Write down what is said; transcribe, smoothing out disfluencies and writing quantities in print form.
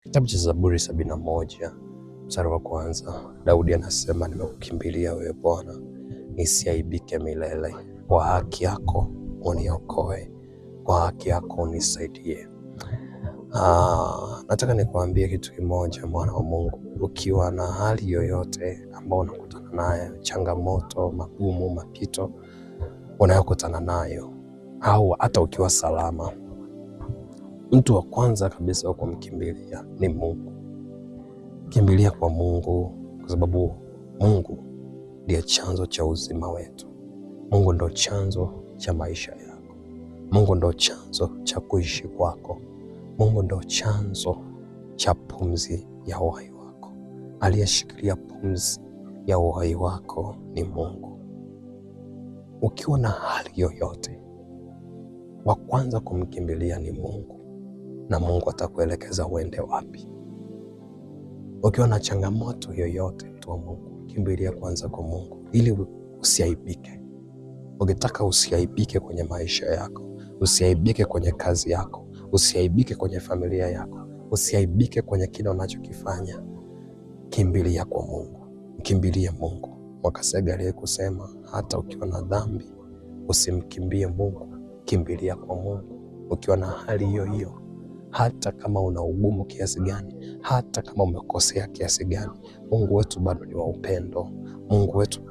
Kitabu cha Zaburi 71 mstari wa kwanza, Daudi anasema, nimekukimbilia wewe Bwana, nisiaibike milele. Kwa haki yako uniokoe, kwa haki yako unisaidie. Nataka nikuambie kitu kimoja, mwana wa Mungu. Ukiwa na hali yoyote ambao unakutana nayo, changamoto, magumu, mapito unayokutana nayo, au hata ukiwa salama, mtu wa kwanza kabisa wa kumkimbilia ni Mungu. Kimbilia kwa Mungu, kwa sababu Mungu ndiye chanzo cha uzima wetu. Mungu ndo chanzo cha maisha yako. Mungu ndo chanzo cha kuishi kwako. Mungu ndo chanzo cha pumzi ya uhai wako. Aliyeshikilia pumzi ya uhai wako ni Mungu. Ukiwa na hali yoyote, wa kwanza kumkimbilia ni Mungu, na Mungu atakuelekeza uende wapi. Ukiwa na changamoto yoyote, mtu wa Mungu, kimbilia kwanza kwa Mungu ili usiaibike. Ukitaka usiaibike kwenye maisha yako, usiaibike kwenye kazi yako, usiaibike kwenye familia yako, usiaibike kwenye kile unachokifanya, kimbilia kwa Mungu. Mkimbilie Mungu. Mwakasege aliyekusema hata ukiwa na dhambi usimkimbie Mungu, kimbilia kwa Mungu. Ukiwa na hali hiyo hiyo, hata kama una ugumu kiasi gani, hata kama umekosea kiasi gani, Mungu wetu bado ni wa upendo. Mungu wetu